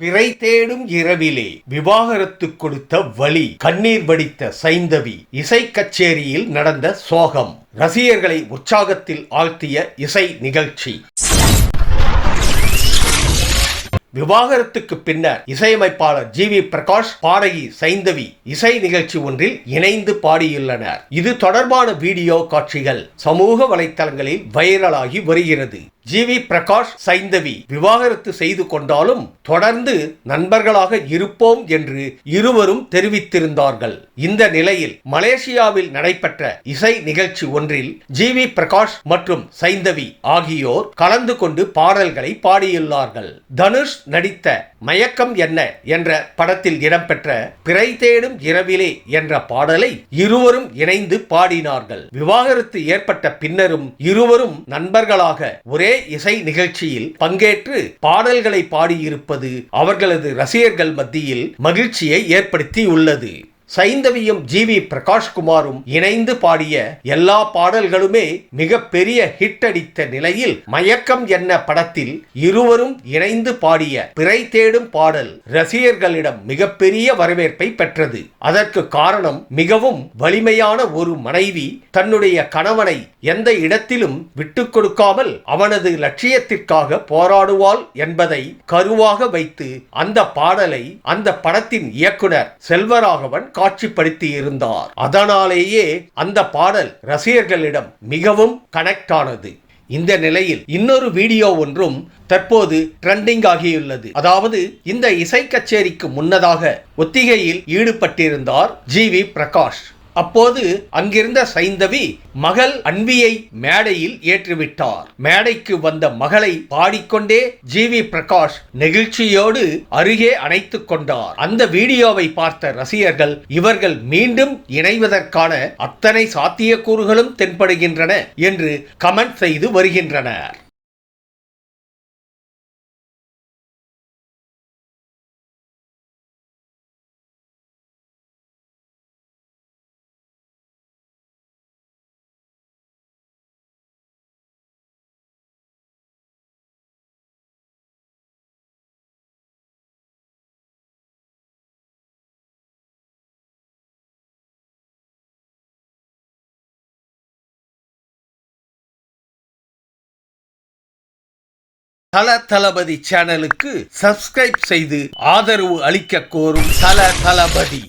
பிறை தேடும் இரவிலே விவாகரத்து கொடுத்த வலி, கண்ணீர் வடித்த சைந்தவி, இசை கச்சேரியில் நடந்த சோகம், ரசிகர்களை உற்சாகத்தில் ஆழ்த்திய இசை நிகழ்ச்சி. விவாகரத்துக்கு பின்னர் இசையமைப்பாளர் ஜி.வி. பிரகாஷ், பாடகி சைந்தவி இசை நிகழ்ச்சி ஒன்றில் இணைந்து பாடியுள்ளனர். இது தொடர்பான வீடியோ காட்சிகள் சமூக வலைத்தளங்களில் வைரலாகி வருகிறது. ஜி.வி. பிரகாஷ், சைந்தவி விவாகரத்து செய்து கொண்டாலும் தொடர்ந்து நண்பர்களாக இருப்போம் என்று இருவரும் தெரிவித்திருந்தார்கள். இந்த நிலையில் மலேசியாவில் நடைபெற்ற இசை நிகழ்ச்சி ஒன்றில் ஜி.வி. பிரகாஷ் மற்றும் சைந்தவி ஆகியோர் கலந்து கொண்டு பாடல்களை பாடியுள்ளார்கள். தனுஷ் நடித்த மயக்கம் என்ன என்ற படத்தில் இடம்பெற்ற பிறை தேடும் இரவிலே என்ற பாடலை இருவரும் இணைந்து பாடினார்கள். விவாகரத்து ஏற்பட்ட பின்னரும் இருவரும் நண்பர்களாக ஒரே இசை நிகழ்ச்சியில் பங்கேற்று பாடல்களை பாடியிருப்பது அவர்களது ரசிகர்கள் மத்தியில் மகிழ்ச்சியை ஏற்படுத்தியுள்ளது. சைந்தவியும் ஜி.வி. பிரகாஷ்குமாரும் இணைந்து பாடிய எல்லா பாடல்களுமே மிக பெரிய ஹிட் அடித்த நிலையில் மயக்கம் என்ன படத்தில் இருவரும் இணைந்து பாடிய பிறை தேடும் பாடல் ரசிகர்களிடம் மிகப்பெரிய வரவேற்பை பெற்றது. அதற்கு காரணம் மிகவும் வலிமையான ஒரு மனைவி தன்னுடைய கணவனை எந்த இடத்திலும் விட்டுக் கொடுக்காமல் அவனது லட்சியத்திற்காக போராடுவாள் என்பதை கருவாக வைத்து அந்த பாடலை அந்த படத்தின் இயக்குனர் செல்வராகவன் காட்சிப்படுத்தி இருந்தார். அதனாலேயே அந்த பாடல் ரசிகர்களிடம் மிகவும் கனெக்ட் ஆனது. இந்த நிலையில் இன்னொரு வீடியோ ஒன்றும் தற்போது ட்ரெண்டிங் ஆகியுள்ளது. அதாவது இந்த இசை கச்சேரிக்கு முன்னதாக ஒத்திகையில் ஈடுபட்டிருந்தார் ஜி.வி. பிரகாஷ். அப்போது அங்கிருந்த சைந்தவி மகள் அன்வியை மேடையில் ஏற்றிவிட்டார். மேடைக்கு வந்த மகளை பாடிக்கொண்டே ஜி.வி. பிரகாஷ் நெகிழ்ச்சியோடு அருகே அணைத்துக் கொண்டார். அந்த வீடியோவை பார்த்த ரசிகர்கள் இவர்கள் மீண்டும் இணைவதற்கான அத்தனை சாத்தியக்கூறுகளும் தென்படுகின்றன என்று கமெண்ட் செய்து வருகின்றனர். தளபதி சேனலுக்கு சப்ஸ்கிரைப் செய்து ஆதரவு அளிக்க கோரும் தளபதி.